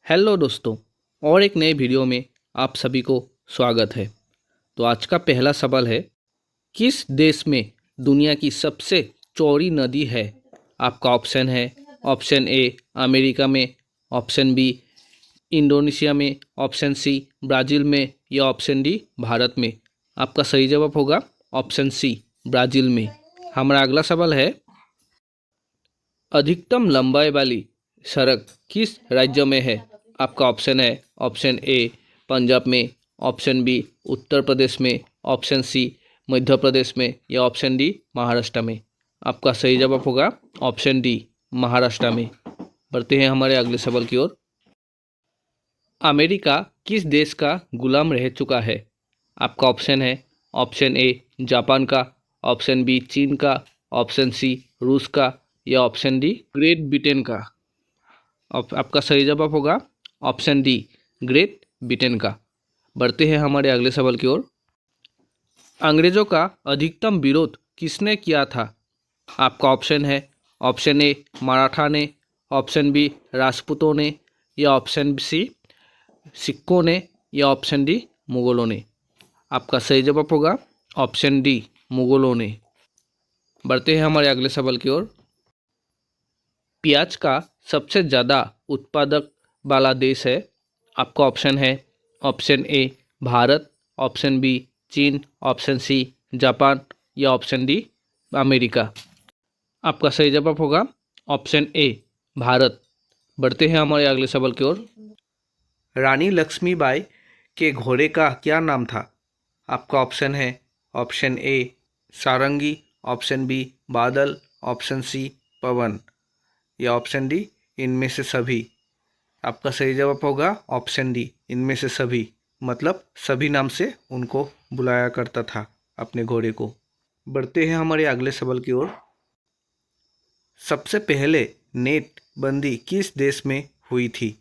Hello दोस्तों, और एक नए वीडियो में आप सभी को स्वागत है। तो आज का पहला सवाल है, किस देश में दुनिया की सबसे चौड़ी नदी है? आपका ऑप्शन है, ऑप्शन ए अमेरिका में, ऑप्शन बी इंडोनेशिया में, ऑप्शन सी ब्राज़ील में या ऑप्शन डी भारत में। आपका सही जवाब होगा ऑप्शन सी ब्राज़ील में। हमारा अगला सवाल है, अधिकतम लंबाई वाली सड़क किस राज्य में है? आपका ऑप्शन है, ऑप्शन ए पंजाब में, ऑप्शन बी उत्तर प्रदेश में, ऑप्शन सी मध्य प्रदेश में या ऑप्शन डी महाराष्ट्र में। आपका सही जवाब होगा ऑप्शन डी महाराष्ट्र में। बढ़ते हैं हमारे अगले सवाल की ओर। अमेरिका किस देश का गुलाम रह चुका है? आपका ऑप्शन है, ऑप्शन ए जापान का, ऑप्शन बी चीन का, ऑप्शन सी रूस का या ऑप्शन डी ग्रेट ब्रिटेन का। आपका सही जवाब होगा ऑप्शन डी ग्रेट ब्रिटेन का। बढ़ते हैं हमारे अगले सवाल की ओर। अंग्रेजों का अधिकतम विरोध किसने किया था? आपका ऑप्शन है, ऑप्शन ए मराठा ने, ऑप्शन बी राजपूतों ने या ऑप्शन सी सिक्कों ने या ऑप्शन डी मुगलों ने। आपका सही जवाब होगा ऑप्शन डी मुगलों ने। बढ़ते हैं हमारे अगले सवाल की ओर। प्याज का सबसे ज़्यादा उत्पादक वाला देश है? आपका ऑप्शन है, option a Bharat, option b चीन, ऑप्शन सी जापान या ऑप्शन डी अमेरिका। आपका सही जवाब होगा ऑप्शन ए भारत। बढ़ते हैं हमारे अगले सवाल की ओर। रानी लक्ष्मीबाई के घोड़े का क्या नाम था? आपका ऑप्शन है, ऑप्शन ए सारंगी, ऑप्शन बी बादल, ऑप्शन सी पवन या ऑप्शन डी इनमें से सभी। आपका सही जवाब होगा ऑप्शन डी इनमें से सभी, मतलब सभी नाम से उनको बुलाया करता था अपने घोड़े को। बढ़ते हैं हमारे अगले सवाल की ओर। सबसे पहले नेट बंदी किस देश में हुई थी?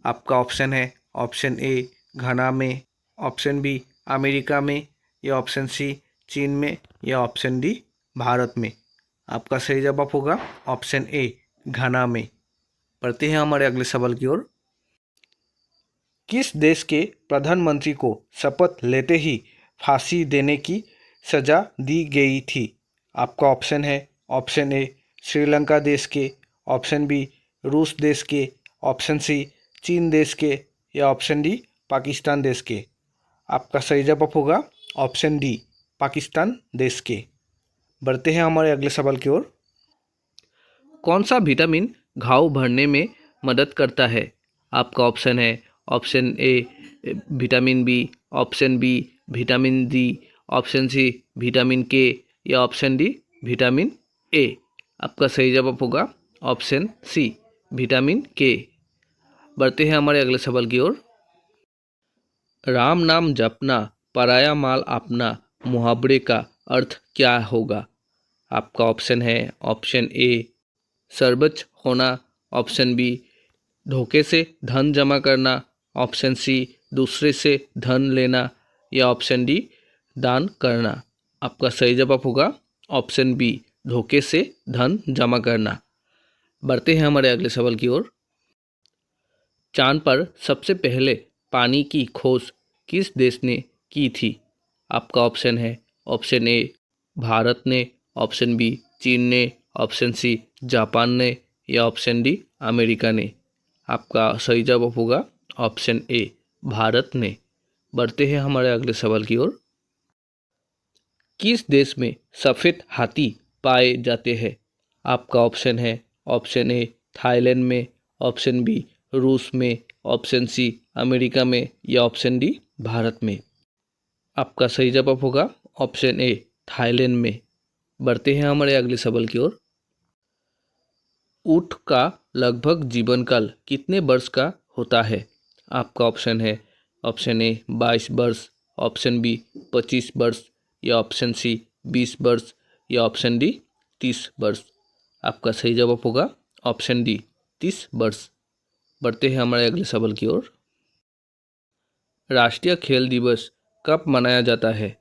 आपका ऑप्शन है, ऑप्शन ए घाना में, ऑप्शन बी अमेरिका में या ऑप्शन सी चीन में या ऑप्शन डी भारत में। आपका सही जवाब होगा ऑप्शन ए घाना में। बढ़ते हैं हमारे अगले सवाल की ओर। किस देश के प्रधानमंत्री को शपथ लेते ही फांसी देने की सज़ा दी गई थी? आपका ऑप्शन है, ऑप्शन ए श्रीलंका देश के, ऑप्शन बी रूस देश के, ऑप्शन सी चीन देश के या ऑप्शन डी पाकिस्तान देश के। आपका सही जवाब होगा ऑप्शन डी पाकिस्तान देश के। बढ़ते हैं हमारे अगले सवाल की ओर। कौन सा विटामिन घाव भरने में मदद करता है? आपका ऑप्शन है, option a vitamin b, option b vitamin d, option c vitamin k या ऑप्शन डी विटामिन ए। आपका सही जवाब होगा ऑप्शन सी विटामिन के। बढ़ते हैं हमारे अगले सवाल की ओर। राम नाम जपना पराया माल अपना मुहावरे का अर्थ क्या होगा? आपका ऑप्शन है, ऑप्शन ए सर्वोच्च होना, ऑप्शन बी धोखे से धन जमा करना, ऑप्शन सी दूसरे से धन लेना या ऑप्शन डी दान करना। आपका सही जवाब होगा ऑप्शन बी धोखे से धन जमा करना। बढ़ते हैं हमारे अगले सवाल की ओर। चांद पर सबसे पहले पानी की खोज किस देश ने की थी? आपका ऑप्शन है, ऑप्शन ए भारत ने, ऑप्शन बी चीन ने, ऑप्शन सी जापान ने या ऑप्शन डी अमेरिका ने। आपका सही जवाब होगा ऑप्शन ए भारत ने। बढ़ते हैं हमारे अगले सवाल की ओर। किस देश में सफ़ेद हाथी पाए जाते हैं? आपका ऑप्शन है, ऑप्शन ए थाईलैंड में, ऑप्शन बी रूस में, ऑप्शन सी अमेरिका में या ऑप्शन डी भारत में। आपका सही जवाब होगा ऑप्शन ए थाईलैंड में। बढ़ते हैं हमारे अगले सवाल की ओर। ऊँट का लगभग जीवन काल कितने वर्ष का होता है? आपका ऑप्शन है, ऑप्शन ए 22 वर्ष, ऑप्शन बी 25 वर्ष या ऑप्शन सी 20 वर्ष या ऑप्शन डी 30 वर्ष। आपका सही जवाब होगा ऑप्शन डी 30 वर्ष। बढ़ते हैं हमारे अगले सवाल की ओर। राष्ट्रीय खेल दिवस कब मनाया जाता है?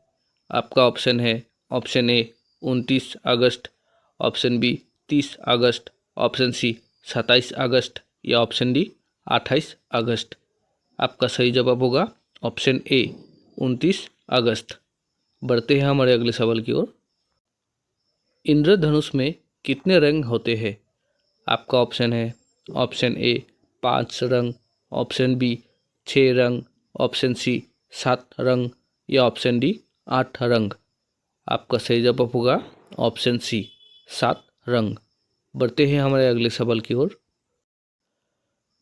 आपका ऑप्शन है, ऑप्शन ए 29 अगस्त, ऑप्शन बी 30 अगस्त, ऑप्शन सी 27 अगस्त या ऑप्शन डी 28 अगस्त। आपका सही जवाब होगा ऑप्शन ए 29 अगस्त। बढ़ते हैं हमारे अगले सवाल की ओर। इंद्रधनुष में कितने रंग होते हैं? आपका ऑप्शन है ऑप्शन ए 5 रंग, ऑप्शन बी 6 रंग, ऑप्शन सी 7 रंग या ऑप्शन डी 8 रंग। आपका सही जवाब होगा ऑप्शन सी 7 रंग। बढ़ते हैं हमारे अगले सवाल की ओर।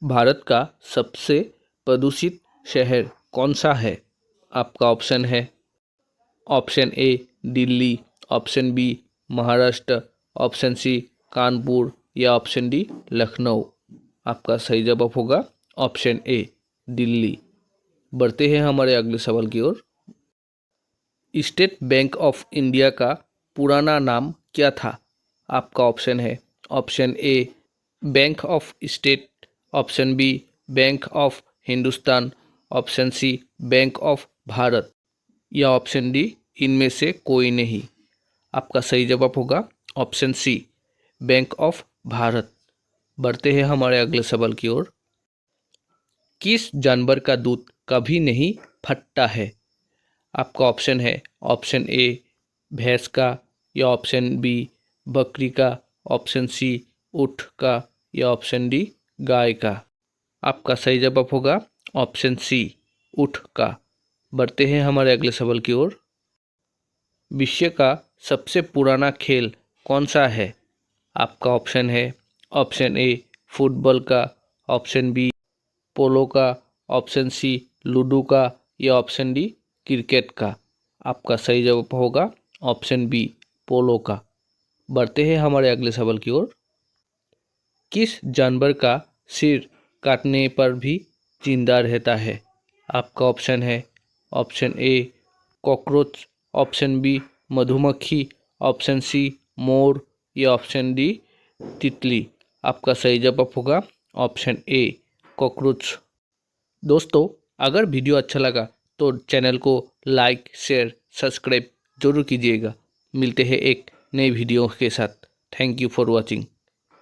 भारत का सबसे प्रदूषित शहर कौन सा है? आपका ऑप्शन है option a Delhi, option b Maharashtra, option c Kanpur या ऑप्शन डी लखनऊ। आपका सही जवाब होगा ऑप्शन ए दिल्ली। बढ़ते हैं हमारे अगले सवाल की ओर। स्टेट बैंक ऑफ इंडिया का पुराना नाम क्या था? आपका ऑप्शन है option a Bank of State, option b Bank of Hindustan, option c Bank of Bharat या ऑप्शन डी इनमें से कोई नहीं। आपका सही जवाब होगा option c Bank of Bharat. बढ़ते हैं हमारे अगले सवाल की ओर। किस जानवर का दूध कभी नहीं फटता है? आपका ऑप्शन है ऑप्शन ए भैंस का या ऑप्शन बी बकरी का, ऑप्शन सी ऊँट का या ऑप्शन डी गाय का। आपका सही जवाब होगा ऑप्शन सी ऊँट का। बढ़ते हैं हमारे अगले सवाल की ओर। विश्व का सबसे पुराना खेल कौन सा है? आपका ऑप्शन है ऑप्शन ए फुटबॉल का, ऑप्शन बी पोलो का, ऑप्शन सी लूडो का या ऑप्शन डी क्रिकेट का। आपका सही जवाब होगा ऑप्शन बी पोलो का। बढ़ते हैं हमारे अगले सवाल की ओर। किस जानवर का सिर काटने पर भी जिंदा रहता है? आपका ऑप्शन है option a cockroach, option b मधुमक्खी, ऑप्शन सी मोर या ऑप्शन डी तितली। आपका सही जवाब होगा ऑप्शन ए कॉकरोच। दोस्तों, अगर वीडियो अच्छा लगा तो चैनल को लाइक शेयर सब्सक्राइब जरूर कीजिएगा। मिलते हैं एक नई वीडियो के साथ। Thank you for watching.